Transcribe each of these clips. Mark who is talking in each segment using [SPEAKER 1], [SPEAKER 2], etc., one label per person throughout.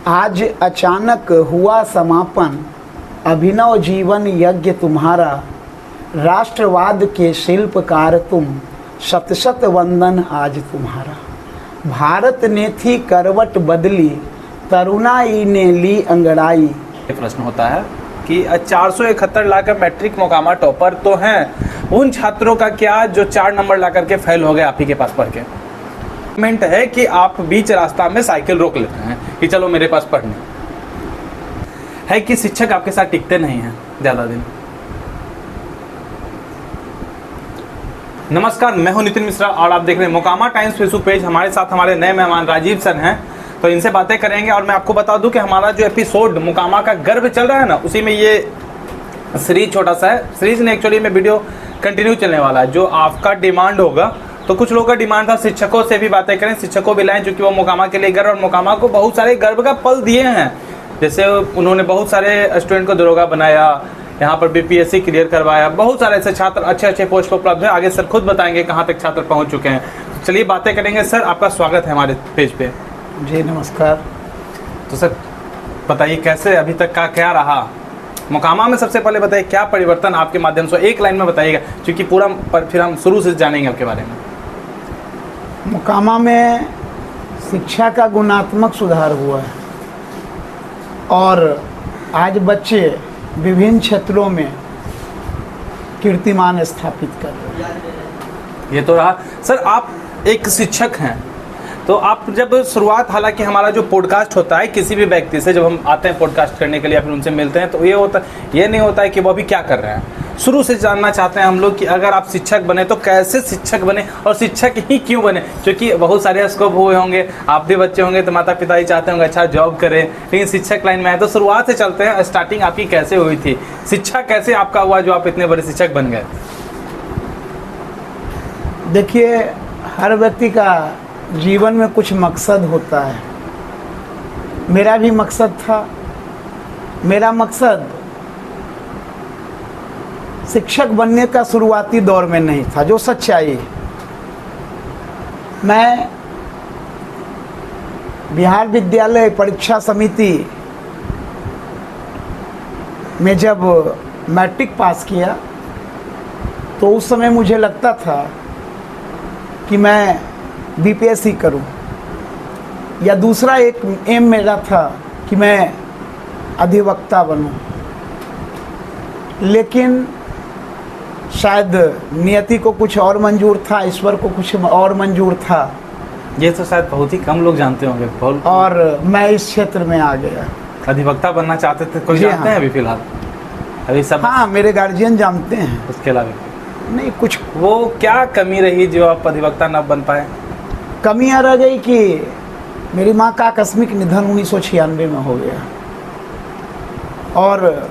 [SPEAKER 1] आज अचानक हुआ समापन अभिनव जीवन यज्ञ तुम्हारा, राष्ट्रवाद के शिल्पकार तुम, शत शत वंदन आज तुम्हारा। भारत ने थी करवट बदली, तरुणाई ने ली अंगड़ाई।
[SPEAKER 2] प्रश्न होता है कि 471 लाकर मैट्रिक मोकामा टॉपर तो हैं, उन छात्रों का क्या जो 4 नंबर ला करके फेल हो गए आप ही के पास पढ़ के। कमेंट है कि आप बीच रास्ता में साइकिल रोक लेते हैं कि चलो मेरे पास पढ़ने, है कि शिक्षक आपके साथ टिकते नहीं हैं ज़्यादा दिन। नमस्कार, मैं हूं नितिन मिश्रा और आप देख रहे हैं मोकामा टाइम्स फेसबुक पेज। हमारे साथ हमारे नए मेहमान राजीव सर हैं, तो इनसे बातें करेंगे। और मैं आपको बता दूं कि हमारा जो एपिसोड मोकामा का गर्व चल रहा है ना, उसी में ये सीरीज छोटा सा है। सीरीज ने एक्चुअली में वीडियो कंटिन्यू चलने वाला है। जो आपका डिमांड होगा, तो कुछ लोगों का डिमांड था शिक्षकों से भी बातें करें, शिक्षकों भी लाएं, क्योंकि वो मोकामा के लिए गर्व और मोकामा को बहुत सारे गर्व का पल दिए हैं। जैसे उन्होंने बहुत सारे स्टूडेंट को दरोगा बनाया, यहाँ पर बीपीएससी क्लियर करवाया, बहुत सारे ऐसे छात्र अच्छे अच्छे पोस्ट पर उपलब्ध हैं। आगे सर खुद बताएंगे कहाँ तक छात्र पहुँच चुके हैं। चलिए बातें करेंगे। सर आपका स्वागत है हमारे पेज पे।
[SPEAKER 1] जी नमस्कार।
[SPEAKER 2] तो सर बताइए कैसे अभी तक का क्या रहा मोकामा में। सबसे पहले बताइए क्या परिवर्तन आपके माध्यम से, एक लाइन में बताइएगा, क्योंकि पूरा पर फिर हम शुरू से जानेंगे आपके बारे में।
[SPEAKER 1] मोकामा में शिक्षा का गुणात्मक सुधार हुआ है और आज बच्चे विभिन्न क्षेत्रों में कीर्तिमान स्थापित कर रहे हैं।
[SPEAKER 2] ये तो रहा। सर आप एक शिक्षक हैं, तो आप जब शुरुआत, हालांकि हमारा जो पॉडकास्ट होता है किसी भी व्यक्ति से जब हम आते हैं पॉडकास्ट करने के लिए या फिर उनसे मिलते हैं, तो ये नहीं होता है कि वो अभी क्या कर रहे हैं। शुरू से जानना चाहते हैं हम लोग कि अगर आप शिक्षक बने तो कैसे शिक्षक बने और शिक्षक ही क्यों बने, क्योंकि बहुत सारे स्कोप हुए होंगे, आप भी बच्चे होंगे तो माता पिता ही चाहते होंगे अच्छा जॉब करें, लेकिन शिक्षक लाइन में आए। तो शुरुआत से चलते हैं, स्टार्टिंग आपकी कैसे हुई थी, शिक्षा कैसे आपका हुआ जो आप इतने बड़े शिक्षक बन गए।
[SPEAKER 1] देखिए, हर व्यक्ति का जीवन में कुछ मकसद होता है। मेरा भी मकसद था। मेरा मकसद शिक्षक बनने का शुरुआती दौर में नहीं था, जो सच्चाई। मैं बिहार विद्यालय परीक्षा समिति में जब मैट्रिक पास किया तो उस समय मुझे लगता था कि मैं बीपीएससी करूं, या दूसरा एक एम मेरा था कि मैं अधिवक्ता बनूं। लेकिन शायद नियति को कुछ और मंजूर था, ईश्वर को कुछ और मंजूर था।
[SPEAKER 2] ये तो शायद बहुत ही कम लोग जानते होंगे।
[SPEAKER 1] और मैं इस क्षेत्र में आ गया।
[SPEAKER 2] अधिवक्ता बनना चाहते थे, कोई जानते हैं अभी फिलहाल? अभी सब?
[SPEAKER 1] हाँ, मेरे गार्जियन जानते हैं।
[SPEAKER 2] उसके अलावा
[SPEAKER 1] नहीं कुछ।
[SPEAKER 2] वो क्या कमी रही जो आप अधिवक्ता न बन पाए?
[SPEAKER 1] कमी आ रह गई कि मेरी माँ का आकस्मिक निधन 1996 में हो गया और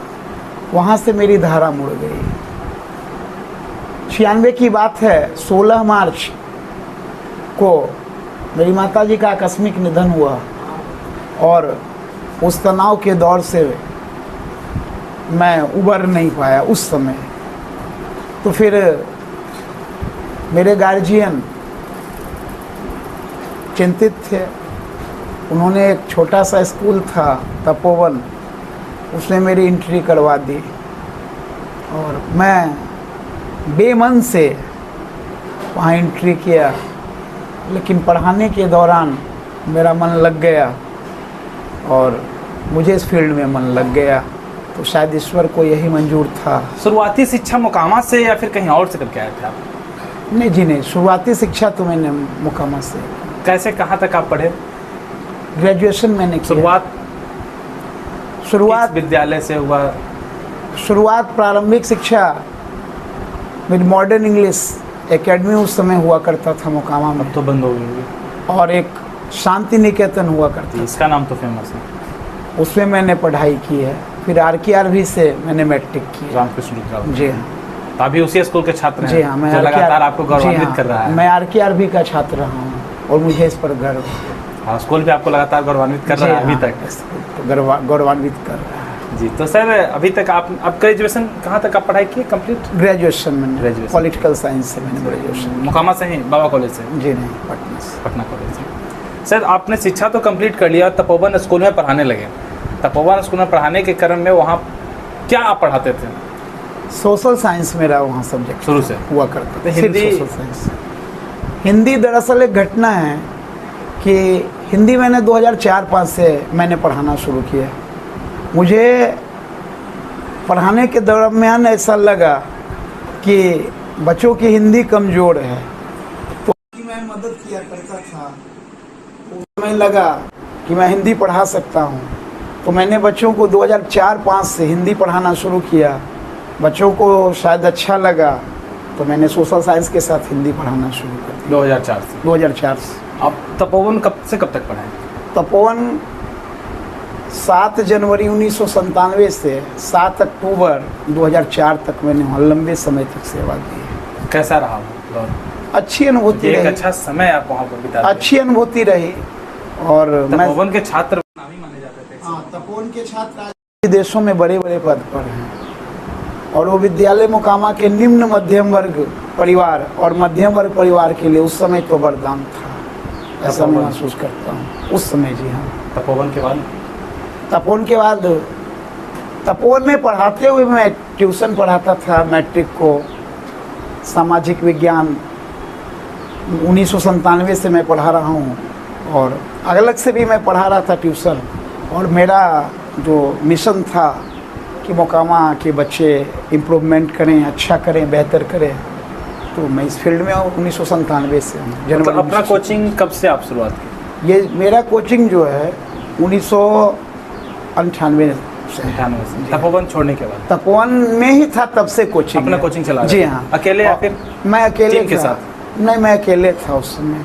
[SPEAKER 1] वहाँ से मेरी धारा मुड़ गई। 96 की बात है, 16 मार्च को मेरी माताजी का आकस्मिक निधन हुआ और उस तनाव के दौर से मैं उबर नहीं पाया उस समय। तो फिर मेरे गार्जियन चिंतित थे। उन्होंने एक छोटा सा स्कूल था तपोवन, उसने मेरी एंट्री करवा दी और मैं बेमन से वहाँ एंट्री किया। लेकिन पढ़ाने के दौरान मेरा मन लग गया और मुझे इस फील्ड में मन लग गया, तो शायद ईश्वर को यही मंजूर था।
[SPEAKER 2] शुरुआती शिक्षा मोकामा से या फिर कहीं और से करके आए थे आप?
[SPEAKER 1] नहीं जी नहीं, शुरुआती शिक्षा तो मैंने मोकामा से।
[SPEAKER 2] कैसे, कहाँ तक आप पढ़े?
[SPEAKER 1] ग्रेजुएशन मैंने किया। शुरुआत
[SPEAKER 2] विद्यालय से हुआ?
[SPEAKER 1] शुरुआत प्रारंभिक शिक्षा मेरी मॉडर्न इंग्लिश एकेडमी उस समय हुआ करता था मोकामा में।
[SPEAKER 2] अब तो बंद हो गई।
[SPEAKER 1] और एक शांति निकेतन हुआ करता,
[SPEAKER 2] इसका नाम तो फेमस है।
[SPEAKER 1] उसमें मैंने पढ़ाई की है। फिर RKRV से मैंने मैट्रिक की।
[SPEAKER 2] रामकृष्ण।
[SPEAKER 1] जी हाँ।
[SPEAKER 2] तो अभी उसी स्कूल के छात्र हैं?
[SPEAKER 1] जी हाँ, मैं
[SPEAKER 2] लगातार आपको गौरवान्वित कर रहा है।
[SPEAKER 1] मैं RKRV का छात्र रहा हूँ और मुझे इस पर गर्व है।
[SPEAKER 2] हाँ, स्कूल भी आपको लगातार गौरवान्वित कर रहा है अभी तक?
[SPEAKER 1] गौरवान्वित कर रहा है
[SPEAKER 2] जी। तो सर अभी तक आप ग्रेजुएशन कहाँ तक आप पढ़ाई की कंप्लीट?
[SPEAKER 1] ग्रेजुएशन में पॉलिटिकल साइंस से मैंने ग्रेजुएशन।
[SPEAKER 2] मोकामा से ही, बाबा कॉलेज से?
[SPEAKER 1] जी नहीं, पटना से।
[SPEAKER 2] पटना कॉलेज से। सर आपने शिक्षा तो कंप्लीट कर लिया, तपोवन स्कूल में पढ़ाने लगे। तपोवन स्कूल में पढ़ाने के क्रम में वहाँ क्या आप पढ़ाते थे?
[SPEAKER 1] सोशल साइंस मेरा वहाँ सब्जेक्ट
[SPEAKER 2] शुरू से
[SPEAKER 1] हुआ करता था।
[SPEAKER 2] हिंदी?
[SPEAKER 1] Social science. हिंदी दरअसल एक घटना है कि हिंदी मैंने 2004-5 से मैंने पढ़ाना शुरू किया। मुझे पढ़ाने के दरम्यान ऐसा लगा कि बच्चों की हिंदी कमज़ोर है, तो मैं मदद किया करता था। तो हमें लगा कि मैं हिंदी पढ़ा सकता हूँ, तो मैंने बच्चों को 2004-5 से हिंदी पढ़ाना शुरू किया। बच्चों को शायद अच्छा लगा, तो मैंने सोशल साइंस के साथ हिंदी पढ़ाना शुरू कर दिया
[SPEAKER 2] 2004 से।
[SPEAKER 1] 2004 से।
[SPEAKER 2] आप तपोवन कब से कब तक पढ़ाए?
[SPEAKER 1] तपोवन 7 जनवरी 1997 से 7 अक्टूबर 2004 तक मैंने वहाँ लंबे समय तक सेवा दी है।
[SPEAKER 2] कैसा रहा वो दौर?
[SPEAKER 1] अच्छी अनुभूति
[SPEAKER 2] एक
[SPEAKER 1] रही।
[SPEAKER 2] अच्छा समय आप वहाँ पर बिता
[SPEAKER 1] अच्छी अनुभूति रही। और मैं
[SPEAKER 2] तपोवन के छात्र नामी माने जाते थे।
[SPEAKER 1] हाँ, तपोवन के छात्र देशों में बड़े बड़े पद पर हैं, और वो विद्यालय मोकामा के निम्न मध्यम वर्ग परिवार और मध्यम वर्ग परिवार के लिए उस समय तो वरदान था, ऐसा मैं महसूस करता हूँ उस समय। जी हाँ।
[SPEAKER 2] तपोवन के बाद?
[SPEAKER 1] तपोवन के बाद तपोवन में पढ़ाते हुए मैं ट्यूशन पढ़ाता था मैट्रिक को। सामाजिक विज्ञान 1997 से मैं पढ़ा रहा हूँ, और अलग से भी मैं पढ़ा रहा था ट्यूशन। और मेरा जो मिशन था कि मोकामा के बच्चे इम्प्रूवमेंट करें, अच्छा करें, बेहतर करें, तो मैं इस फील्ड में हूँ 1997 से। जनवरी।
[SPEAKER 2] अपना कोचिंग कब से आप शुरुआत की?
[SPEAKER 1] ये मेरा कोचिंग जो है 1998 से।
[SPEAKER 2] तपोवन छोड़ने के बाद?
[SPEAKER 1] तपोवन में ही था तब से कोचिंग।
[SPEAKER 2] अपना कोचिंग चला?
[SPEAKER 1] जी हाँ।
[SPEAKER 2] अकेले या फिर
[SPEAKER 1] मैं अकेले
[SPEAKER 2] टीम के
[SPEAKER 1] था।
[SPEAKER 2] साथ?
[SPEAKER 1] नहीं, मैं अकेले था उस समय,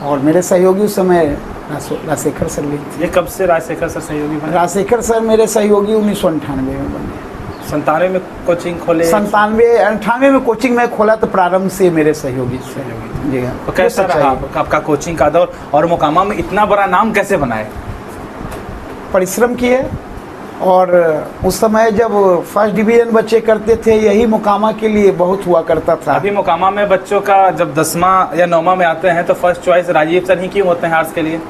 [SPEAKER 1] और मेरे सहयोगी उस समय राजशेखर सर भी थे।
[SPEAKER 2] ये कब से राजशेखर सर सहयोगी बने?
[SPEAKER 1] राजशेखर सर मेरे सहयोगी 1998 में बने।
[SPEAKER 2] 97 में कोचिंग खोले?
[SPEAKER 1] 98 में कोचिंग में खोला, तो प्रारंभ से मेरे सहयोगी थे। जी हाँ।
[SPEAKER 2] तो कैसा रहा आपका कोचिंग का दौर, और मोकामा में इतना बड़ा नाम कैसे बनाए?
[SPEAKER 1] परिश्रम किए, और उस समय जब फर्स्ट डिवीजन बच्चे करते थे, यही मोकामा के लिए बहुत हुआ करता था।
[SPEAKER 2] अभी मोकामा में बच्चों का जब 10वां या 9वां में आते हैं तो फर्स्ट चॉइस राजीव सर ही क्यों होते हैं आर्ट्स के लिए?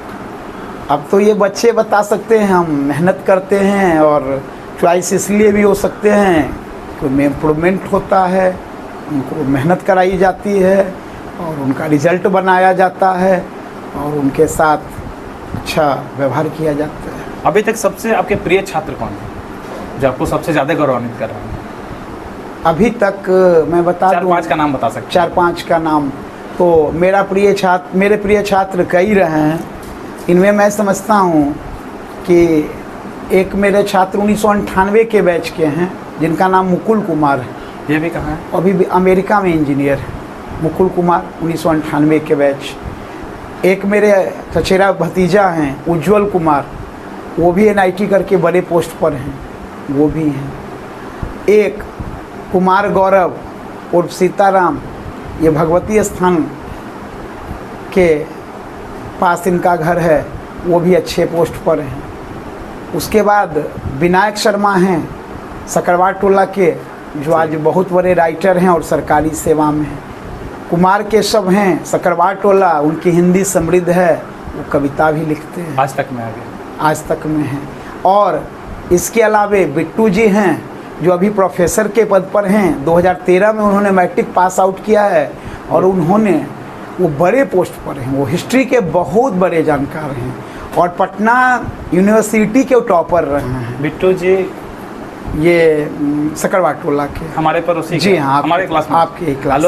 [SPEAKER 1] अब तो ये बच्चे बता सकते हैं, हम मेहनत करते हैं, और चॉइस इसलिए भी हो सकते हैं कि उनमें इम्प्रूवमेंट होता है, उनको मेहनत कराई जाती है, और उनका रिजल्ट बनाया जाता है, और उनके साथ अच्छा व्यवहार किया जाता है।
[SPEAKER 2] अभी तक सबसे आपके प्रिय छात्र कौन है जो आपको सबसे ज़्यादा गौरवान्वित कर रहे हैं?
[SPEAKER 1] अभी तक मैं बता दूं,
[SPEAKER 2] 4-5 का नाम बता सकते हैं?
[SPEAKER 1] 4-5 का नाम तो मेरे प्रिय छात्र कई रहे हैं। इनमें मैं समझता हूँ कि एक मेरे छात्र 1998 के बैच के हैं, जिनका नाम मुकुल कुमार है।
[SPEAKER 2] ये भी कहाँ है?
[SPEAKER 1] अभी भी अमेरिका में इंजीनियर है। मुकुल कुमार 1998 के बैच। एक मेरे चचेरा भतीजा हैं उज्जवल कुमार, वो भी NIT करके बड़े पोस्ट पर हैं, वो भी हैं। एक कुमार गौरव उर्फ सीताराम, ये भगवती स्थान के पास इनका घर है, वो भी अच्छे पोस्ट पर हैं। उसके बाद विनायक शर्मा हैं सकरवार टोला के, जो आज बहुत बड़े राइटर हैं और सरकारी सेवा में हैं। कुमार केशव हैं सकरवार टोला, उनकी हिंदी समृद्ध है, वो कविता भी लिखते हैं,
[SPEAKER 2] आज तक में आगे
[SPEAKER 1] आज तक में हैं। और इसके अलावे बिट्टू जी हैं, जो अभी प्रोफेसर के पद पर हैं। 2013 में उन्होंने मैट्रिक पास आउट किया है, और उन्होंने वो बड़े पोस्ट पर हैं, वो हिस्ट्री के बहुत बड़े जानकार हैं, और पटना यूनिवर्सिटी के टॉपर रहे हैं।
[SPEAKER 2] बिट्टू जी
[SPEAKER 1] ये सकरवार टोला के
[SPEAKER 2] हमारे पड़ोसी?
[SPEAKER 1] जी हाँ,
[SPEAKER 2] हमारे क्लास में
[SPEAKER 1] आपके क्लास।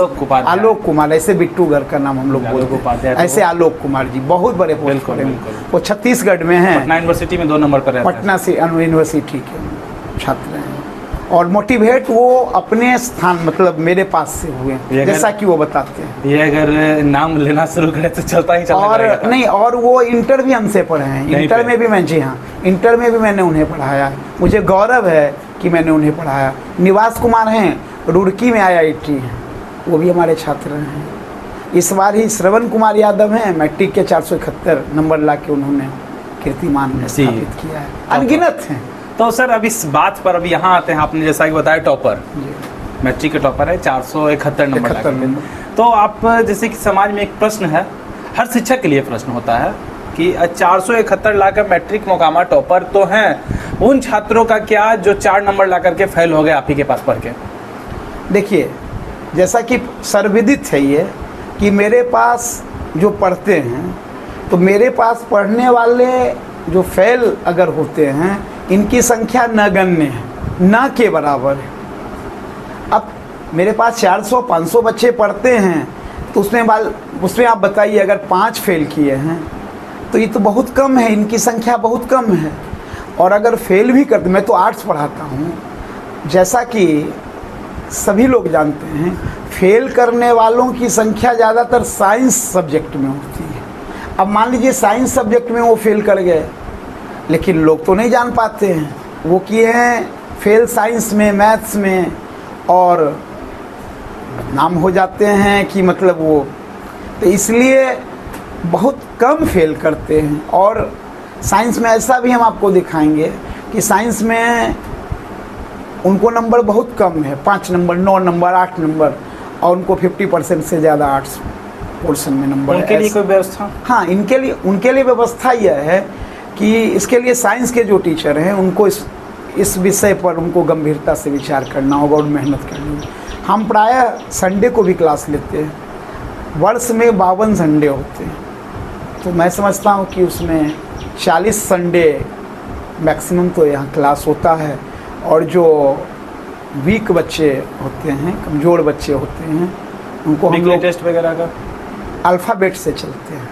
[SPEAKER 1] आलोक कुमार, ऐसे बिट्टू घर का नाम हम लोग बोलते हैं, ऐसे आलोक कुमार जी बहुत बड़े पोस्ट पर हैं। वो छत्तीसगढ़ में हैं,
[SPEAKER 2] पटना यूनिवर्सिटी में 2 नंबर पर रहते हैं।
[SPEAKER 1] पटना से यूनिवर्सिटी के छात्र हैं, और मोटिवेट वो अपने स्थान मतलब मेरे पास से हुए, जैसा कि वो बताते हैं।
[SPEAKER 2] ये अगर नाम लेना शुरू करें तो चलता ही चलता रहेगा।
[SPEAKER 1] और नहीं, और वो इंटर भी हमसे पढ़े हैं। इंटर में भी मैं, जी हाँ, इंटर में भी मैंने उन्हें पढ़ाया। मुझे गौरव है कि मैंने उन्हें पढ़ाया। निवास कुमार हैं, रुड़की में IIT हैं, वो भी हमारे छात्र हैं। इस बार ही श्रवण कुमार यादव हैं, मैट्रिक के 471 नंबर ला के उन्होंने कीर्तिमान स्थापित किया है। अनगिनत हैं।
[SPEAKER 2] तो सर अब इस बात पर अभी यहाँ आते हैं, आपने जैसा कि बताया टॉपर, मैट्रिक के टॉपर है 471 नंबर। तो आप जैसे कि समाज में एक प्रश्न है, हर शिक्षक के लिए प्रश्न होता है कि 471 लाकर मैट्रिक मोकामा टॉपर तो हैं, उन छात्रों का क्या जो 4 नंबर ला करके फेल हो गए आप ही के पास पढ़ के?
[SPEAKER 1] देखिए, जैसा कि सर्वविदित है ये कि मेरे पास जो पढ़ते हैं, तो मेरे पास पढ़ने वाले जो फेल अगर होते हैं इनकी संख्या नगण्य है, ना के बराबर है। अब मेरे पास 400-500 बच्चे पढ़ते हैं, तो उसमें आप बताइए अगर 5 फेल किए हैं तो ये तो बहुत कम है, इनकी संख्या बहुत कम है। और अगर फेल भी करते, मैं तो आर्ट्स पढ़ाता हूँ, जैसा कि सभी लोग जानते हैं, फेल करने वालों की संख्या ज़्यादातर साइंस सब्जेक्ट में होती है। अब मान लीजिए साइंस सब्जेक्ट में वो फेल कर गए, लेकिन लोग तो नहीं जान पाते हैं वो किए हैं फेल साइंस में, मैथ्स में, और नाम हो जाते हैं कि मतलब वो, तो इसलिए बहुत कम फेल करते हैं। और साइंस में ऐसा भी हम आपको दिखाएंगे कि साइंस में उनको नंबर बहुत कम है, 5 नंबर, 9 नंबर, 8 नंबर, और उनको 50% से ज़्यादा आर्ट्स पोर्शन में नंबर है।
[SPEAKER 2] उनके लिए कोई व्यवस्था?
[SPEAKER 1] हाँ, उनके लिए व्यवस्था यह है कि इसके लिए साइंस के जो टीचर हैं उनको इस विषय पर उनको गंभीरता से विचार करना होगा और मेहनत करनी होगी। हम प्रायः संडे को भी क्लास लेते हैं, वर्ष में 52 संडे होते हैं, तो मैं समझता हूँ कि उसमें 40 संडे मैक्सिमम तो यहाँ क्लास होता है। और जो वीक बच्चे होते हैं, कमज़ोर बच्चे होते हैं, उनको हम लोग
[SPEAKER 2] टेस्ट वगैरह का
[SPEAKER 1] अल्फ़ाबेट से चलते हैं,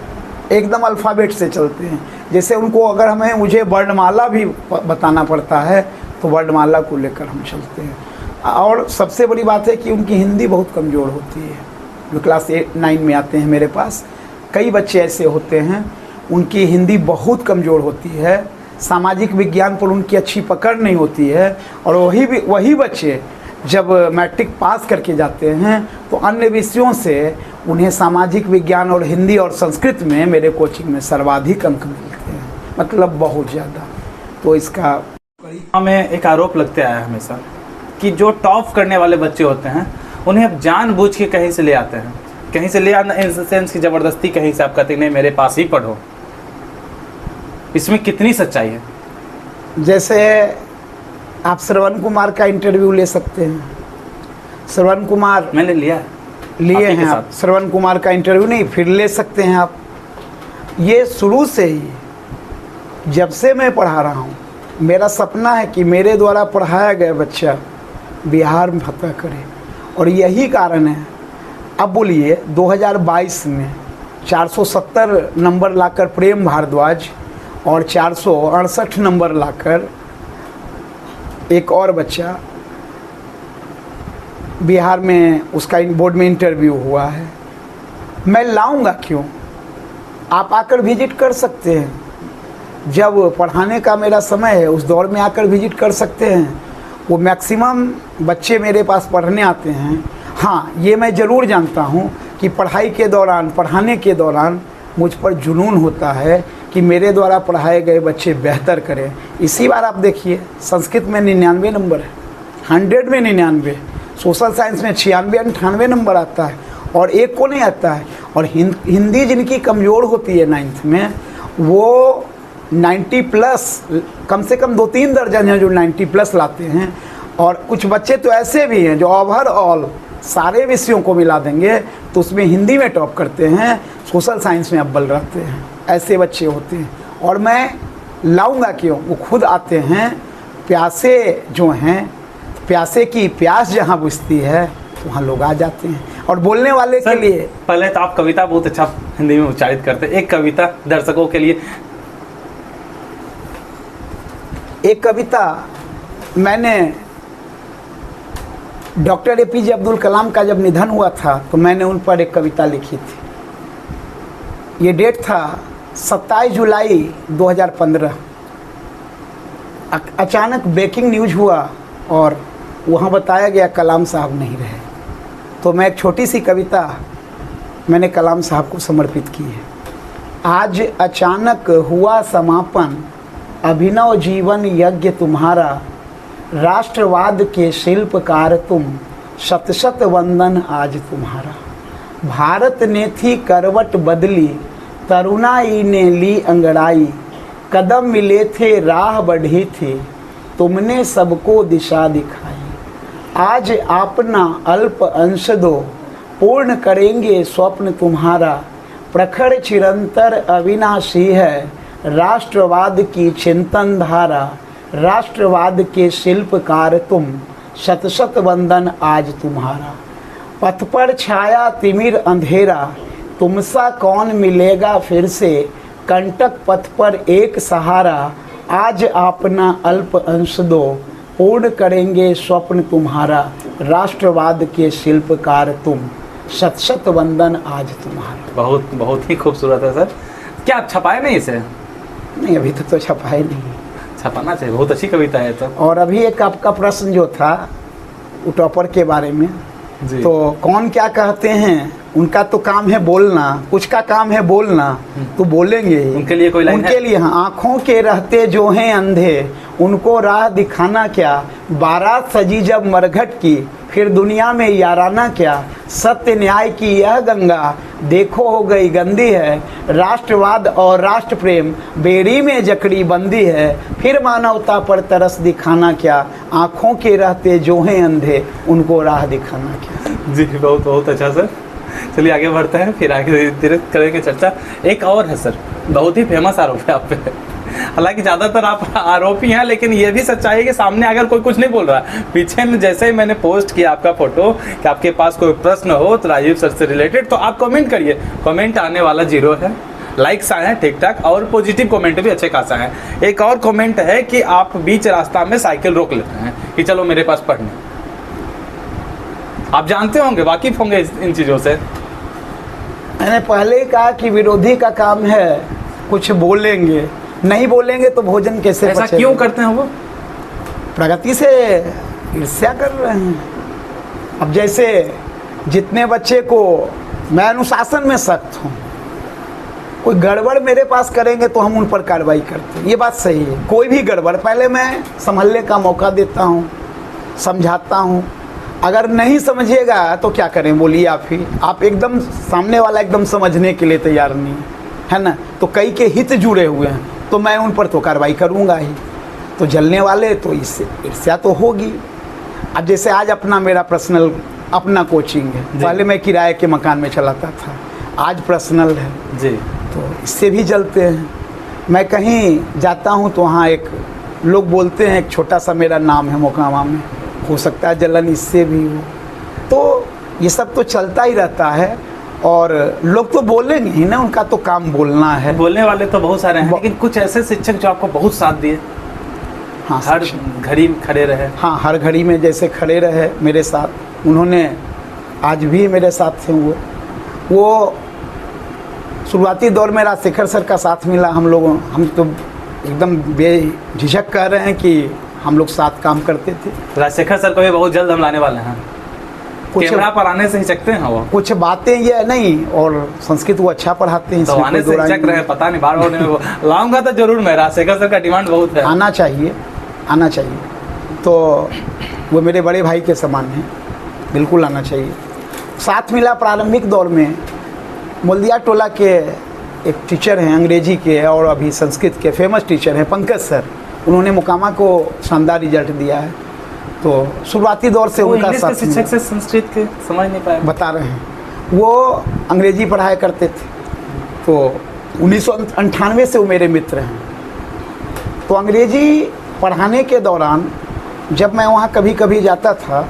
[SPEAKER 1] एकदम अल्फ़ाबेट से चलते हैं। जैसे उनको अगर मुझे वर्णमाला भी बताना पड़ता है तो वर्णमाला को लेकर हम चलते हैं। और सबसे बड़ी बात है कि उनकी हिंदी बहुत कमज़ोर होती है। जो क्लास 8-9 में आते हैं मेरे पास, कई बच्चे ऐसे होते हैं उनकी हिंदी बहुत कमज़ोर होती है, सामाजिक विज्ञान पर उनकी अच्छी पकड़ नहीं होती है। और वही बच्चे जब मैट्रिक पास करके जाते हैं तो अन्य विषयों से उन्हें सामाजिक विज्ञान और हिंदी और संस्कृत में मेरे कोचिंग में सर्वाधिक अंक मिलते हैं, मतलब बहुत ज़्यादा। तो इसका
[SPEAKER 2] हमें एक आरोप लगते आया हमेशा कि जो टॉप करने वाले बच्चे होते हैं उन्हें अब जानबूझ के कहीं से ले आते हैं, कहीं से ले आना इन सेंस की ज़बरदस्ती, कहीं से आप कहते नहीं मेरे पास ही पढ़ो। इसमें कितनी सच्चाई है?
[SPEAKER 1] जैसे आप श्रवण कुमार का इंटरव्यू ले सकते हैं। श्रवण कुमार
[SPEAKER 2] मैंने लिए
[SPEAKER 1] हैं आप, श्रवण कुमार का इंटरव्यू नहीं फिर ले सकते हैं आप। ये शुरू से ही जब से मैं पढ़ा रहा हूँ, मेरा सपना है कि मेरे द्वारा पढ़ाया गया बच्चा बिहार में फतह करे, और यही कारण है। अब बोलिए 2022 में 470 नंबर लाकर प्रेम भारद्वाज और 468 नंबर लाकर एक और बच्चा बिहार में, उसका बोर्ड में इंटरव्यू हुआ है। मैं लाऊंगा क्यों? आप आकर विजिट कर सकते हैं, जब पढ़ाने का मेरा समय है उस दौर में आकर विजिट कर सकते हैं। वो मैक्सिमम बच्चे मेरे पास पढ़ने आते हैं। हाँ, ये मैं ज़रूर जानता हूँ कि पढ़ाई के दौरान, पढ़ाने के दौरान मुझ पर जुनून होता है कि मेरे द्वारा पढ़ाए गए बच्चे बेहतर करें। इसी बार आप देखिए संस्कृत में 99 नंबर है, 100 में 99, सोशल साइंस में 96-98 नंबर आता है, और एक को नहीं आता है। और हिंदी जिनकी कमज़ोर होती है 9th में, वो 90+, कम से कम 2-3 दर्जन हैं जो 90+ लाते हैं। और कुछ बच्चे तो ऐसे भी हैं जो ओवरऑल सारे विषयों को मिला देंगे तो उसमें हिंदी में टॉप करते हैं, सोशल साइंस में अव्वल रहते हैं। ऐसे बच्चे होते हैं, और मैं लाऊंगा क्यों? वो खुद आते हैं, प्यासे जो हैं, प्यासे की प्यास जहाँ बुझती है वहाँ लोग आ जाते हैं। और बोलने वाले के लिए
[SPEAKER 2] पहले तो आप कविता बहुत अच्छा हिंदी में उच्चारित करते हैं, एक कविता दर्शकों के लिए।
[SPEAKER 1] एक कविता मैंने डॉक्टर APJ अब्दुल कलाम का जब निधन हुआ था तो मैंने उन पर एक कविता लिखी थी। ये डेट था 27 जुलाई 2015। अचानक ब्रेकिंग न्यूज हुआ और वहाँ बताया गया कलाम साहब नहीं रहे, तो मैं एक छोटी सी कविता मैंने कलाम साहब को समर्पित की है। आज अचानक हुआ समापन अभिनव जीवन यज्ञ तुम्हारा, राष्ट्रवाद के शिल्पकार तुम, शत शत वंदन आज तुम्हारा। भारत ने थी करवट बदली, तरुणाई ने ली अंगड़ाई, कदम मिले थे राह बढ़ी थी, तुमने सबको दिशा दिखाई। आज अपना अल्प अंश दो, पूर्ण करेंगे स्वप्न तुम्हारा, प्रखर चिरंतर अविनाशी है, राष्ट्रवाद की चिंतन धारा, राष्ट्रवाद के शिल्पकार तुम, शत शत वंदन आज तुम्हारा। पथ पर छाया तिमिर अंधेरा, तुमसा कौन मिलेगा फिर से, कंटक पथ पर एक सहारा, आज अपना अल्प अंश दो, पूर्ण करेंगे स्वप्न तुम्हारा, राष्ट्रवाद के शिल्पकार तुम, शत शत वंदन आज तुम्हारा।
[SPEAKER 2] बहुत बहुत ही खूबसूरत है सर। क्या आप छपाए नहीं इसे?
[SPEAKER 1] नहीं, अभी तक तो छपाए नहीं।
[SPEAKER 2] छपाना चाहिए, बहुत अच्छी कविता है तो।
[SPEAKER 1] और अभी एक आपका प्रश्न जो था टॉपर के बारे में,
[SPEAKER 2] जी।
[SPEAKER 1] तो कौन क्या कहते हैं, उनका तो काम है बोलना, कुछ का काम है बोलना, तो बोलेंगे ही।
[SPEAKER 2] उनके लिए कोई लाइन
[SPEAKER 1] उनके
[SPEAKER 2] है?
[SPEAKER 1] लिए हाँ, आँखों के रहते जो हैं अंधे, उनको राह दिखाना क्या, बारात सजी जब मरघट की, फिर दुनिया में याराना क्या, सत्य न्याय की यह गंगा देखो हो गई गंदी है, राष्ट्रवाद और राष्ट्र प्रेम बेड़ी में जकड़ी बंदी है, फिर मानवता पर तरस दिखाना क्या, आँखों के रहते जो हैं अंधे, उनको राह दिखाना क्या।
[SPEAKER 2] जी, बहुत बहुत अच्छा सर। चलिए आगे बढ़ते हैं, फिर आगे धीरे करेंगे चर्चा। एक और है सर, बहुत ही फेमस आरोप है आप पे। हालांकि ज़्यादातर आप आरोपी हैं, लेकिन ये भी सच्चाई है कि सामने अगर कोई कुछ नहीं बोल रहा, पीछे में जैसे ही मैंने पोस्ट किया आपका फोटो कि आपके पास कोई प्रश्न हो तो राजीव सर से रिलेटेड, तो आप कमेंट करिए। कमेंट आने वाला 0 है, लाइक्स आए हैं ठीक ठाक, और पॉजिटिव कमेंट भी अच्छे खासा हैं। एक और कमेंट है कि आप बीच रास्ता में साइकिल रोक लेते हैं कि चलो मेरे पास पढ़ने। आप जानते होंगे, वाकिफ होंगे इन चीज़ों से।
[SPEAKER 1] मैंने पहले ही कहा कि विरोधी का काम है कुछ बोलेंगे, नहीं बोलेंगे तो भोजन कैसे
[SPEAKER 2] ऐसा
[SPEAKER 1] पचेगा?
[SPEAKER 2] क्यों करते हैं वो?
[SPEAKER 1] प्रगति से ईर्ष्या कर रहे हैं। अब जैसे जितने बच्चे को मैं अनुशासन में सख्त हूँ, कोई गड़बड़ मेरे पास करेंगे तो हम उन पर कार्रवाई करते हैं, ये बात सही है। कोई भी गड़बड़ पहले मैं संभलने का मौका देता हूँ, समझाता हूँ। अगर नहीं समझिएगा तो क्या करें बोलिए आप ही। आप एकदम सामने वाला एकदम समझने के लिए तैयार नहीं है ना, तो कई के हित जुड़े हुए हैं, तो मैं उन पर तो कार्रवाई करूँगा ही। तो जलने वाले तो इससे ईर्ष्या तो होगी। अब जैसे आज अपना मेरा पर्सनल अपना कोचिंग है, पहले मैं किराए के मकान में चलाता था, आज पर्सनल है
[SPEAKER 2] जी,
[SPEAKER 1] तो इससे भी जलते हैं। मैं कहीं जाता हूँ तो वहाँ एक लोग बोलते हैं, एक छोटा सा मेरा नाम है मोकामा में, हो सकता है जलन इससे भी हो। तो ये सब तो चलता ही रहता है, और लोग तो बोलेंगे ही ना, उनका तो काम बोलना है।
[SPEAKER 2] बोलने वाले तो बहुत सारे हैं, लेकिन कुछ ऐसे शिक्षक जो आपको बहुत साथ दिए,
[SPEAKER 1] हाँ,
[SPEAKER 2] हर घड़ी खड़े रहे।
[SPEAKER 1] हाँ, हर घड़ी में जैसे खड़े रहे मेरे साथ, उन्होंने आज भी मेरे साथ थे। वो शुरुआती दौर में राजशेखर सर का साथ मिला हम तो एकदम बेझिझक कह रहे हैं कि हम लोग साथ काम करते थे।
[SPEAKER 2] राजशेखर सर को भी बहुत जल्द हम लाने वाले हैं, कैमरा पर आने से हिचकते हैं वो।
[SPEAKER 1] कुछ बातें ये नहीं, और संस्कृत वो अच्छा पढ़ाते हैं,
[SPEAKER 2] तो आने से हिचक रहे हैं, पता नहीं बार होने में। वो लाऊंगा तो जरूर मैं, राजशेखर सर का डिमांड बहुत है।
[SPEAKER 1] आना चाहिए, आना चाहिए। तो वो मेरे बड़े भाई के समान हैं, बिल्कुल आना चाहिए। साथ मिला प्रारंभिक दौर में। मोल्दिया टोला के एक टीचर हैं अंग्रेजी के, और अभी संस्कृत के फेमस टीचर हैं पंकज सर, उन्होंने मोकामा को शानदार रिजल्ट दिया है। तो शुरुआती दौर से उनका साथ
[SPEAKER 2] शिक्षक से संस्कृत के समझ नहीं पाए,
[SPEAKER 1] बता रहे हैं, वो अंग्रेजी पढ़ाया करते थे। तो 1998 से वो मेरे मित्र हैं। तो अंग्रेजी पढ़ाने के दौरान जब मैं वहाँ कभी कभी जाता था,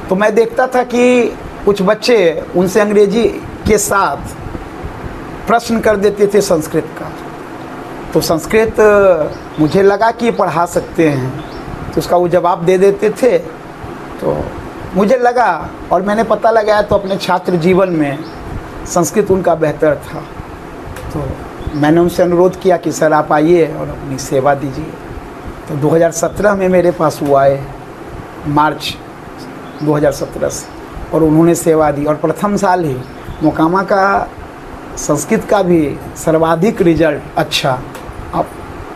[SPEAKER 1] तो मैं देखता था कि कुछ बच्चे उनसे अंग्रेजी के साथ प्रश्न कर देते थे संस्कृत का। तो संस्कृत मुझे लगा कि पढ़ा सकते हैं, तो उसका वो जवाब दे देते थे। तो मुझे लगा, और मैंने पता लगाया तो अपने छात्र जीवन में संस्कृत उनका बेहतर था। तो मैंने उनसे अनुरोध किया कि सर आप आइए और अपनी सेवा दीजिए। तो 2017 में मेरे पास वो आए, मार्च 2017 से, और उन्होंने सेवा दी। और प्रथम साल ही मोकामा का संस्कृत का भी सर्वाधिक रिजल्ट अच्छा, अब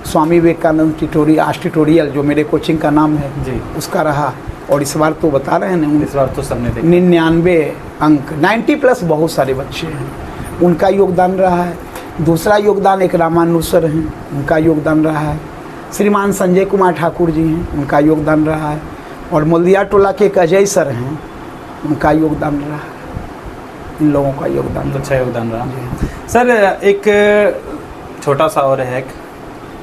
[SPEAKER 1] स्वामी विवेकानंद ट्यूटोरियल जो मेरे कोचिंग का नाम है
[SPEAKER 2] जी,
[SPEAKER 1] उसका रहा। और इस बार तो बता रहे हैं,
[SPEAKER 2] इस बार तो सबने देखा
[SPEAKER 1] 99 अंक, 90+ बहुत सारे बच्चे हैं, उनका योगदान रहा है। दूसरा योगदान एक रामानुज सर हैं, उनका योगदान रहा है। श्रीमान संजय कुमार ठाकुर जी हैं, उनका योगदान रहा है। और मोल्दिया टोला के एक अजय सर हैं, उनका योगदान रहा है। इन लोगों का योगदान
[SPEAKER 2] अच्छा योगदान रहा। सर एक छोटा सा और है,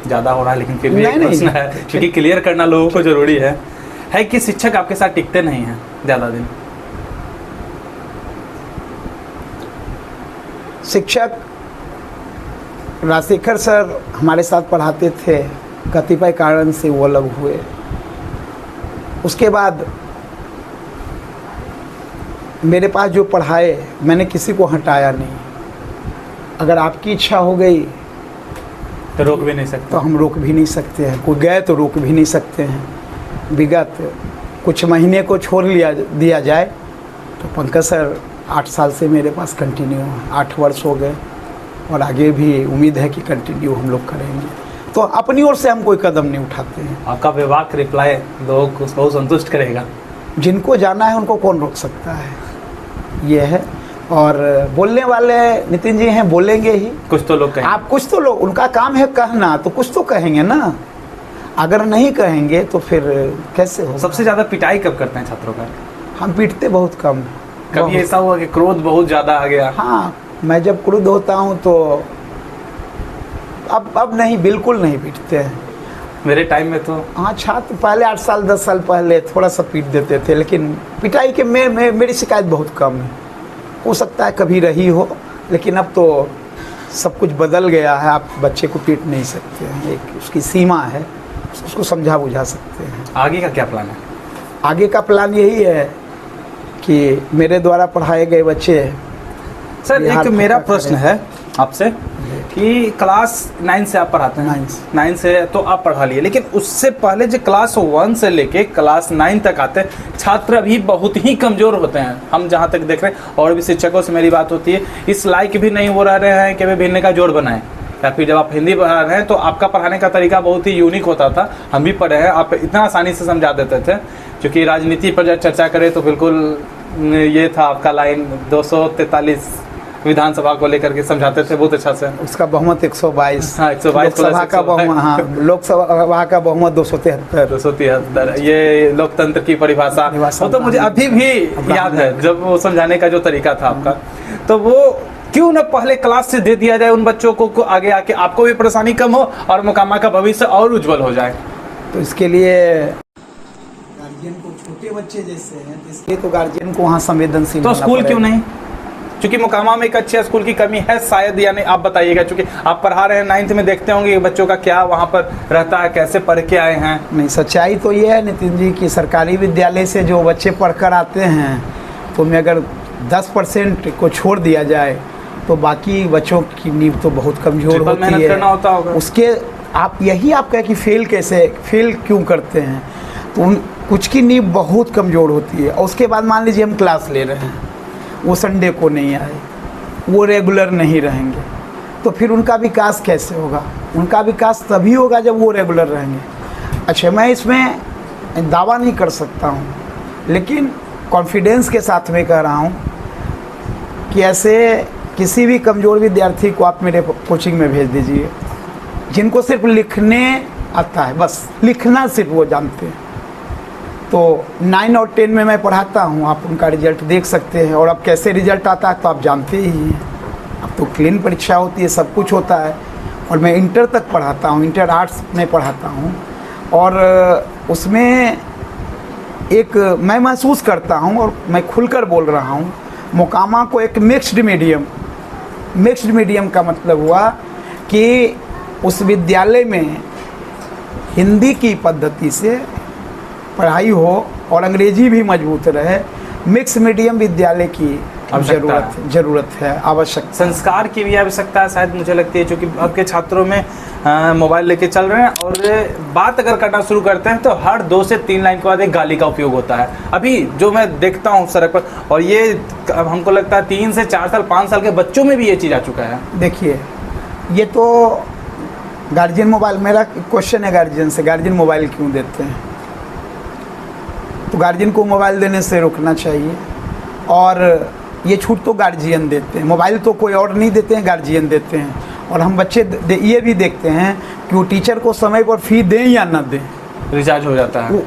[SPEAKER 2] ज़्यादा हो रहा है लेकिन फिर भी एक प्रश्न है, क्योंकि क्लियर करना लोगों को ज़रूरी है कि शिक्षक आपके साथ टिकते नहीं हैं ज़्यादा दिन।
[SPEAKER 1] शिक्षक राजशेखर सर हमारे साथ पढ़ाते थे, कतिपय कारण से वो अलग हुए। उसके बाद मेरे पास जो पढ़ाए मैंने किसी को हटाया नहीं। अगर आपकी इच्छा हो गई
[SPEAKER 2] तो रोक भी नहीं सकते,
[SPEAKER 1] तो हम रोक भी नहीं सकते हैं। कोई गए तो रोक भी नहीं सकते हैं। विगत कुछ महीने को छोड़ दिया जाए तो पंकज सर 8 साल से मेरे पास कंटिन्यू है, 8 वर्ष हो गए और आगे भी उम्मीद है कि कंटिन्यू हम लोग करेंगे। तो अपनी ओर से हम कोई कदम नहीं उठाते हैं।
[SPEAKER 2] आपका विभाग रिप्लाई लोगों को बहुत संतुष्ट करेगा।
[SPEAKER 1] जिनको जाना है उनको कौन रोक सकता है, ये है। और बोलने वाले नितिन जी हैं, बोलेंगे ही।
[SPEAKER 2] कुछ तो लोग कहेंगे,
[SPEAKER 1] आप कुछ तो लोग, उनका काम है कहना, तो कुछ तो कहेंगे ना। अगर नहीं कहेंगे तो फिर कैसे हो।
[SPEAKER 2] सबसे ज़्यादा पिटाई कब करते हैं छात्रों का?
[SPEAKER 1] हम पीटते बहुत कम।
[SPEAKER 2] कभी ऐसा हुआ कि क्रोध बहुत ज़्यादा आ गया?
[SPEAKER 1] हाँ, मैं जब क्रुद्ध होता हूँ तो अब नहीं, बिल्कुल नहीं पीटते हैं।
[SPEAKER 2] मेरे टाइम में तो
[SPEAKER 1] हाँ, छात्र पहले 8 साल 10 साल पहले थोड़ा सा पीट देते थे, लेकिन पिटाई के मेरी शिकायत बहुत कम है। हो सकता है कभी रही हो, लेकिन अब तो सब कुछ बदल गया है। आप बच्चे को पीट नहीं सकते हैं, एक उसकी सीमा है, उसको समझा बुझा सकते हैं।
[SPEAKER 2] आगे का क्या प्लान है?
[SPEAKER 1] आगे का प्लान यही है कि मेरे द्वारा पढ़ाए गए बच्चे।
[SPEAKER 2] सर एक मेरा प्रश्न है आपसे कि क्लास 9 से आप पढ़ाते हैं? 9 से तो आप पढ़ा लिए, लेकिन उससे पहले जो क्लास 1 से लेके क्लास 9 तक आते हैं छात्र अभी बहुत ही कमज़ोर होते हैं। हम जहाँ तक देख रहे हैं, और भी शिक्षकों से मेरी बात होती है, इस लायक भी नहीं वो रह रहे हैं कि वे भिन्न का जोड़ बनाएं। या फिर जब आप हिंदी पढ़ा रहे हैं तो आपका पढ़ाने का तरीका बहुत ही यूनिक होता था। हम भी पढ़े हैं, आप इतना आसानी से समझा देते थे। क्योंकि राजनीति पर जब चर्चा करें तो बिल्कुल ये था आपका लाइन 243 विधानसभा को लेकर के समझाते थे बहुत अच्छा से।
[SPEAKER 1] उसका बहुमत 122।
[SPEAKER 2] हाँ, 122
[SPEAKER 1] लोकसभा का बहुमत, हाँ, लोकसभा का बहुमत 273।
[SPEAKER 2] ये लोकतंत्र की परिभाषा तो मुझे अभी भी याद है, जब वो समझाने का जो तरीका था आपका। तो वो क्यों ना पहले क्लास से दे दिया जाए उन बच्चों को आगे आके आपको भी परेशानी कम हो और मोकामा का भविष्य और उज्जवल हो जाए।
[SPEAKER 1] तो इसके लिए गार्जियन को, छोटे बच्चे जैसे हैं, इसलिए तो गार्जियन को वहाँ संवेदनशील।
[SPEAKER 2] तो स्कूल क्यों नहीं? क्योंकि मोकामा में एक अच्छे स्कूल की कमी है शायद, यानी आप बताइएगा, क्योंकि आप पढ़ा रहे हैं 9th में, देखते होंगे बच्चों का क्या वहाँ पर रहता है, कैसे पढ़ के आए हैं।
[SPEAKER 1] नहीं, सच्चाई तो ये है नितिन जी कि सरकारी विद्यालय से जो बच्चे पढ़कर आते हैं तो में अगर 10% को छोड़ दिया जाए तो बाकी बच्चों की नींव तो बहुत कमज़ोर होती है।
[SPEAKER 2] मेहनत करना होता होगा उसके।
[SPEAKER 1] आप यही आप कहें कि फेल क्यों करते हैं, तो उन कुछ की नींव बहुत कमज़ोर होती है। और उसके बाद मान लीजिए हम क्लास ले रहे हैं, वो संडे को नहीं आए, वो रेगुलर नहीं रहेंगे, तो फिर उनका विकास कैसे होगा? उनका विकास तभी होगा जब वो रेगुलर रहेंगे। अच्छा, मैं इसमें दावा नहीं कर सकता हूँ, लेकिन कॉन्फिडेंस के साथ में कह रहा हूँ कि ऐसे किसी भी कमज़ोर विद्यार्थी को आप मेरे कोचिंग में भेज दीजिए, जिनको सिर्फ लिखने आता है, बस लिखना सिर्फ वो जानते हैं। तो 9 और 10 में मैं पढ़ाता हूँ, आप उनका रिजल्ट देख सकते हैं। और अब कैसे रिजल्ट आता है तो आप जानते ही हैं। अब तो क्लीन परीक्षा होती है, सब कुछ होता है। और मैं इंटर तक पढ़ाता हूँ, इंटर आर्ट्स में पढ़ाता हूँ। और उसमें एक मैं महसूस करता हूँ, और मैं खुलकर बोल रहा हूँ, मोकामा को एक मिक्स्ड मीडियम का मतलब हुआ कि उस विद्यालय में हिंदी की पद्धति से पढ़ाई हो और अंग्रेजी भी मजबूत रहे। मिक्स मीडियम विद्यालय की जरूरत है, आवश्यकता।
[SPEAKER 2] संस्कार की भी आवश्यकता है शायद, मुझे लगती है, क्योंकि अब के छात्रों में मोबाइल लेके चल रहे हैं और बात अगर करना शुरू करते हैं तो हर 2 से 3 लाइन के बाद एक गाली का उपयोग होता है। अभी जो मैं देखता हूँ सड़क पर, और ये हमको लगता है 3 से 4 साल 5 साल के बच्चों में भी ये चीज़ आ चुका है।
[SPEAKER 1] देखिए, ये तो गार्जियन मोबाइल, मेरा क्वेश्चन है गार्जियन से, गार्जियन मोबाइल क्यों देते हैं? तो गार्जियन को मोबाइल देने से रोकना चाहिए। और ये छूट तो गार्जियन देते हैं, मोबाइल तो कोई और नहीं देते हैं, गार्जियन देते हैं। और हम बच्चे ये भी देखते हैं कि वो टीचर को समय पर फी दें या ना दें,
[SPEAKER 2] रिचार्ज हो जाता है,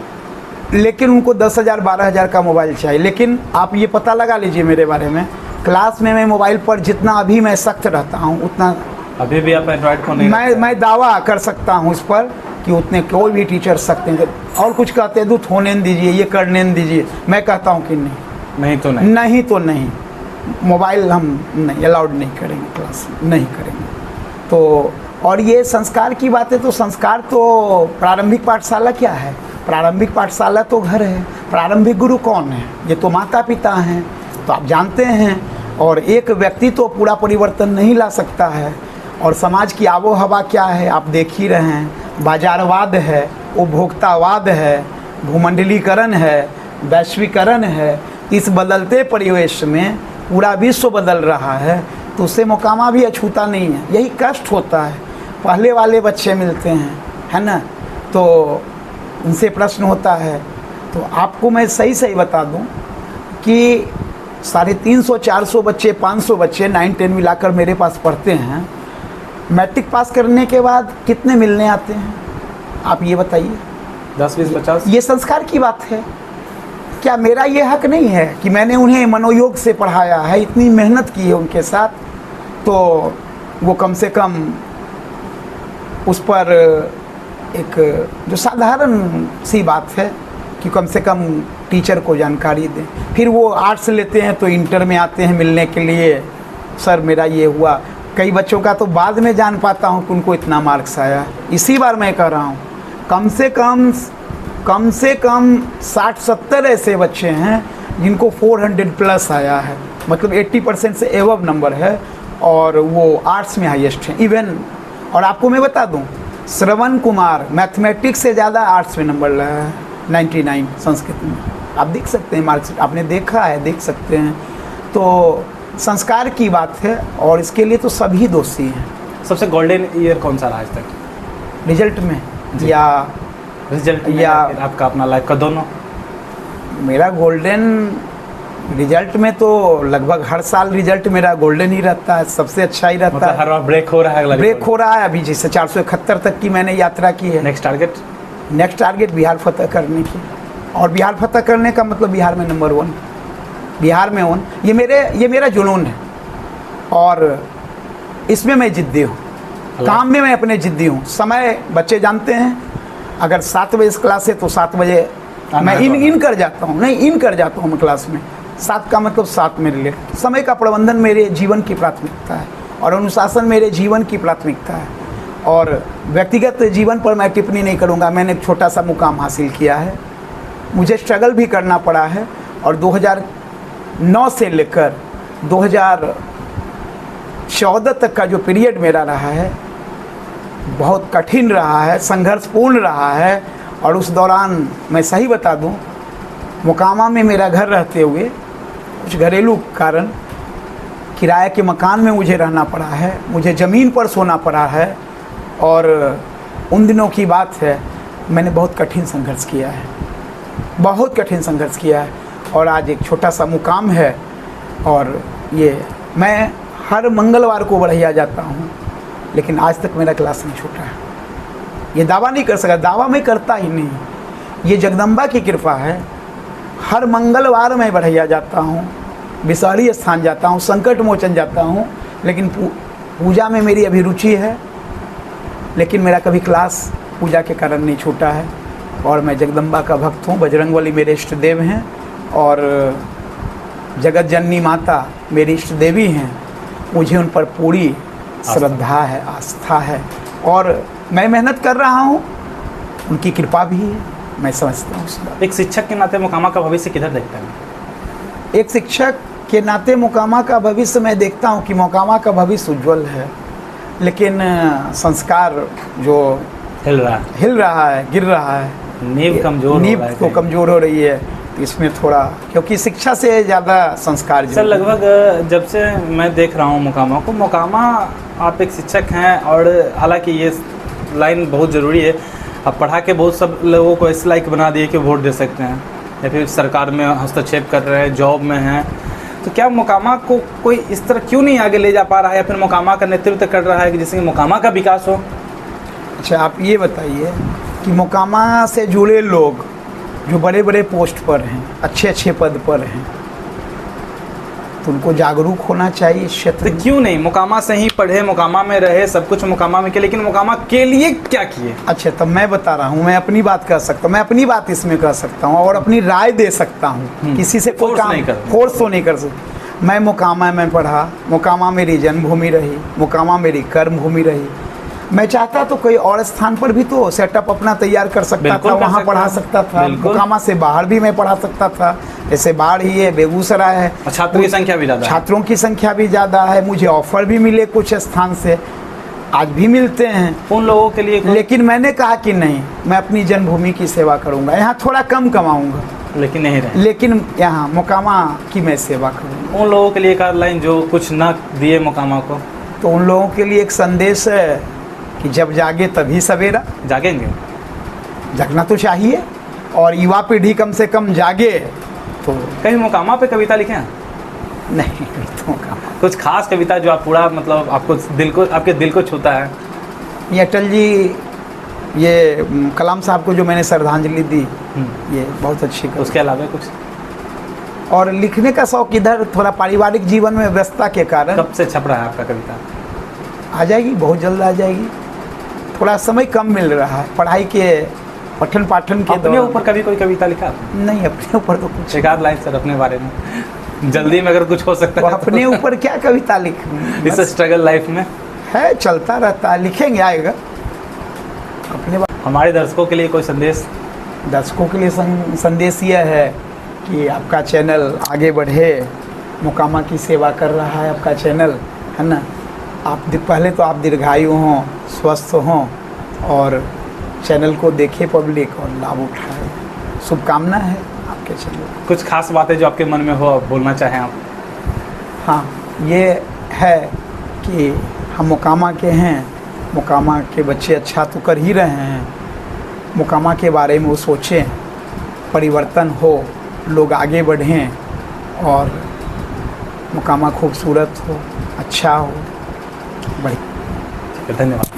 [SPEAKER 1] लेकिन उनको 10,000 12,000 का मोबाइल चाहिए। लेकिन आप ये पता लगा लीजिए मेरे बारे में, क्लास में मैं मोबाइल पर जितना अभी मैं सख्त रहता हूँ उतना
[SPEAKER 2] अभी भी आप एंड्रॉइड फोन नहीं
[SPEAKER 1] मैं दावा कर सकता हूँ इस पर कि उतने कोई भी टीचर सकते हैं। और कुछ कहते हैं दूध होने दीजिए, ये करने दीजिए, मैं कहता हूँ कि
[SPEAKER 2] नहीं तो नहीं,
[SPEAKER 1] नहीं तो नहीं, मोबाइल हम नहीं अलाउड नहीं करेंगे, क्लास नहीं करेंगे। तो और ये संस्कार की बात है, तो संस्कार तो प्रारंभिक पाठशाला क्या है? प्रारंभिक पाठशाला तो घर है। प्रारंभिक गुरु कौन है? ये तो माता पिता हैं, तो आप जानते हैं। और एक व्यक्ति तो पूरा परिवर्तन नहीं ला सकता है। और समाज की आबो हवा क्या है आप देख ही रहे हैं। बाजारवाद है, उपभोक्तावाद है, भूमंडलीकरण है, वैश्वीकरण है। इस बदलते परिवेश में पूरा विश्व बदल रहा है, तो उससे मोकामा भी अछूता नहीं है। यही कष्ट होता है। पहले वाले बच्चे मिलते हैं, है ना, तो उनसे प्रश्न होता है। तो आपको मैं सही सही बता दूं कि 350-400 बच्चे, 500 बच्चे 9-10 मिलाकर मेरे पास पढ़ते हैं। मैट्रिक पास करने के बाद कितने मिलने आते हैं आप ये बताइए?
[SPEAKER 2] 10, 20, 50।
[SPEAKER 1] ये संस्कार की बात है। क्या मेरा ये हक नहीं है कि मैंने उन्हें मनोयोग से पढ़ाया है, इतनी मेहनत की है उनके साथ, तो वो कम से कम उस पर एक जो साधारण सी बात है कि कम से कम टीचर को जानकारी दें। फिर वो आर्ट्स लेते हैं तो इंटर में आते हैं मिलने के लिए, सर मेरा ये हुआ। कई बच्चों का तो बाद में जान पाता हूँ कि उनको इतना मार्क्स आया। इसी बार मैं कह रहा हूँ कम से कम 60-70 ऐसे बच्चे हैं जिनको 400 प्लस आया है, मतलब 80% से एवब नंबर है, और वो आर्ट्स में हाईएस्ट हैं इवन। और आपको मैं बता दूं, श्रवण कुमार मैथमेटिक्स से ज़्यादा आर्ट्स में नंबर लाया है, 99 संस्कृत में। आप देख सकते हैं मार्क्स, आपने देखा है, देख सकते हैं। तो संस्कार की बात है, और इसके लिए तो सभी दोषी हैं।
[SPEAKER 2] सबसे गोल्डन ईयर कौन सा रहा आज तक?
[SPEAKER 1] रिजल्ट में या
[SPEAKER 2] रिजल्ट में
[SPEAKER 1] या
[SPEAKER 2] आपका अपना लाइफ का? दोनों।
[SPEAKER 1] मेरा गोल्डन रिजल्ट में तो लगभग हर साल रिजल्ट मेरा गोल्डन ही रहता है, सबसे अच्छा ही रहता
[SPEAKER 2] मतलब
[SPEAKER 1] है।
[SPEAKER 2] हर बार ब्रेक हो रहा है?
[SPEAKER 1] ब्रेक हो रहा है। अभी जैसे 471 तक की मैंने यात्रा की है।
[SPEAKER 2] नेक्स्ट टारगेट
[SPEAKER 1] बिहार फतह करने की। और बिहार फतह करने का मतलब बिहार में नंबर 1, बिहार में 1। ये मेरा जुनून है, और इसमें मैं जिद्दी हूँ। काम में मैं अपने जिद्दी हूँ। समय बच्चे जानते हैं, अगर 7 बजे क्लास है तो 7 बजे मैं इन कर जाता हूँ। नहीं, इन कर जाता हूँ मैं क्लास में। 7 का मतलब 7 मेरे लिए। समय का प्रबंधन मेरे जीवन की प्राथमिकता है, और अनुशासन मेरे जीवन की प्राथमिकता है। और व्यक्तिगत जीवन पर मैं टिप्पणी नहीं करूँगा। मैंने एक छोटा सा मुकाम हासिल किया है, मुझे स्ट्रगल भी करना पड़ा है। और 2009 से लेकर 2014 तक का जो पीरियड मेरा रहा है बहुत कठिन रहा है, संघर्षपूर्ण रहा है। और उस दौरान मैं सही बता दूं, मोकामा में मेरा घर रहते हुए कुछ घरेलू कारण किराए के मकान में मुझे रहना पड़ा है, मुझे ज़मीन पर सोना पड़ा है। और उन दिनों की बात है, मैंने बहुत कठिन संघर्ष किया है, बहुत कठिन संघर्ष किया है। और आज एक छोटा सा मुकाम है, और ये मैं हर मंगलवार को बढ़िया जाता हूँ, लेकिन आज तक मेरा क्लास नहीं छूटा है। ये दावा नहीं कर सकता, दावा मैं करता ही नहीं। ये जगदम्बा की कृपा है। हर मंगलवार मैं बढ़िया जाता हूँ, विषहरी स्थान जाता हूँ, संकट मोचन जाता हूँ, लेकिन पूजा में मेरी अभिरुचि है, लेकिन मेरा कभी क्लास पूजा के कारण नहीं छूटा है। और मैं जगदम्बा का भक्त हूँ। बजरंगबली मेरे इष्ट देव हैं, और जगत जननी माता मेरी इष्ट देवी हैं। मुझे उन पर पूरी श्रद्धा है, आस्था है, और मैं मेहनत कर रहा हूँ, उनकी कृपा भी है, मैं समझता हूँ उस बात।
[SPEAKER 2] एक शिक्षक के नाते मोकामा का भविष्य किधर देखते हैं?
[SPEAKER 1] एक शिक्षक के नाते मोकामा का भविष्य मैं देखता हूँ कि मोकामा का भविष्य उज्जवल है, लेकिन संस्कार जो
[SPEAKER 2] हिल रहा है,
[SPEAKER 1] गिर रहा है,
[SPEAKER 2] नींव
[SPEAKER 1] कमज़ोर हो रही है। तो इसमें थोड़ा, क्योंकि शिक्षा से ज़्यादा संस्कार।
[SPEAKER 2] सर लगभग जब से मैं देख रहा हूँ मोकामा आप एक शिक्षक हैं, और हालांकि ये लाइन बहुत ज़रूरी है। आप पढ़ा के बहुत सब लोगों को इस लायक बना दिए कि वोट दे सकते हैं, या फिर सरकार में हस्तक्षेप कर रहे हैं, जॉब में हैं। तो क्या मोकामा को कोई इस तरह क्यों नहीं आगे ले जा पा रहा है, या फिर मोकामा का नेतृत्व कर रहा है कि जिससे कि मोकामा का विकास हो?
[SPEAKER 1] अच्छा, आप ये बताइए कि मोकामा से जुड़े लोग जो बड़े बड़े पोस्ट पर हैं, अच्छे अच्छे पद पर हैं, तो उनको जागरूक होना चाहिए इस क्षेत्र
[SPEAKER 2] तो
[SPEAKER 1] में।
[SPEAKER 2] क्यों नहीं मोकामा से ही पढ़े, मोकामा में रहे, सब कुछ मोकामा में किए, लेकिन मोकामा के लिए क्या किए?
[SPEAKER 1] अच्छा, तब मैं बता रहा हूँ, मैं अपनी बात कर सकता हूँ, मैं अपनी बात इसमें कर सकता हूँ और अपनी राय दे सकता हूँ। किसी से कोई
[SPEAKER 2] फोर्स
[SPEAKER 1] काम
[SPEAKER 2] नहीं कर-
[SPEAKER 1] फोर्स तो नहीं कर सकता। मैं मोकामा में पढ़ा, मोकामा मेरी जन्मभूमि रही, मोकामा मेरी कर्म भूमि रही। मैं चाहता तो कोई और स्थान पर भी तो सेटअप अपना तैयार कर सकता
[SPEAKER 2] बिल्कुल
[SPEAKER 1] था,
[SPEAKER 2] कर
[SPEAKER 1] वहाँ
[SPEAKER 2] सकता
[SPEAKER 1] पढ़ा
[SPEAKER 2] है।
[SPEAKER 1] सकता था।
[SPEAKER 2] बिल्कुल।
[SPEAKER 1] मोकामा से बाहर भी मैं पढ़ा सकता था, जैसे बाढ़ ही है, बेगूसराय है,
[SPEAKER 2] और छात्रों की संख्या भी ज़्यादा है।
[SPEAKER 1] छात्रों की संख्या भी ज़्यादा है। मुझे ऑफर भी मिले कुछ स्थान से, आज भी मिलते हैं।
[SPEAKER 2] उन लोगों के लिए
[SPEAKER 1] लेकिन मैंने कहा कि नहीं, मैं अपनी जन्मभूमि की सेवा करूंगा। यहाँ थोड़ा कम कमाऊंगा,
[SPEAKER 2] लेकिन नहीं रहे।
[SPEAKER 1] लेकिन यहाँ मोकामा की मैं सेवा करूंगा।
[SPEAKER 2] उन लोगों के लिए एक आध लाइन जो कुछ ना दिए मोकामा को,
[SPEAKER 1] तो उन लोगों के लिए एक संदेश है कि जब जागे तभी सवेरा।
[SPEAKER 2] जागेंगे?
[SPEAKER 1] जगना तो चाहिए, और युवा पीढ़ी कम से कम जागे तो।
[SPEAKER 2] कहीं मोकामा पे कविता लिखे हैं?
[SPEAKER 1] नहीं, तो मोकामा
[SPEAKER 2] कुछ खास कविता जो आप पूरा मतलब आपको दिल को, आपके दिल को छूता है?
[SPEAKER 1] ये अटल जी, ये कलाम साहब को जो मैंने श्रद्धांजलि दी, ये बहुत अच्छी कविता।
[SPEAKER 2] उसके अलावा कुछ?
[SPEAKER 1] और लिखने का शौक इधर थोड़ा पारिवारिक जीवन में व्यस्तता के कारण
[SPEAKER 2] कब से छप रहा है आपका कविता?
[SPEAKER 1] आ जाएगी, बहुत जल्द आ जाएगी। थोड़ा समय कम मिल रहा है पढ़ाई के पठन पाठन के
[SPEAKER 2] अपने
[SPEAKER 1] दौरान।
[SPEAKER 2] ऊपर कभी कोई कविता लिखा आपने?
[SPEAKER 1] नहीं, अपने ऊपर तो कुछ
[SPEAKER 2] एक आध लाइन सर अपने बारे में, जल्दी में अगर कुछ हो सकता
[SPEAKER 1] तो
[SPEAKER 2] है
[SPEAKER 1] अपने ऊपर क्या कविता लिखूं?
[SPEAKER 2] इस
[SPEAKER 1] बस
[SPEAKER 2] स्ट्रगल लाइफ में
[SPEAKER 1] है, चलता रहता है, लिखेंगे, आएगा अपने
[SPEAKER 2] हमारे दर्शकों के लिए कोई संदेश?
[SPEAKER 1] दर्शकों के लिए संदेश यह है कि आपका चैनल आगे बढ़े, मोकामा की सेवा कर रहा है आपका चैनल, है ना। आप पहले तो आप दीर्घायु हों, स्वस्थ हों, और चैनल को देखे पब्लिक और लाभ उठाए। शुभकामना है आपके चैनल।
[SPEAKER 2] कुछ खास बातें जो आपके मन में हो बोलना चाहें आप?
[SPEAKER 1] हाँ, ये है कि हम मोकामा के हैं, मोकामा के बच्चे अच्छा तो कर ही रहे हैं। मोकामा के बारे में वो सोचें, परिवर्तन हो, लोग आगे बढ़ें और मोकामा खूबसूरत हो, अच्छा हो, बढ़िया।
[SPEAKER 2] धन्यवाद।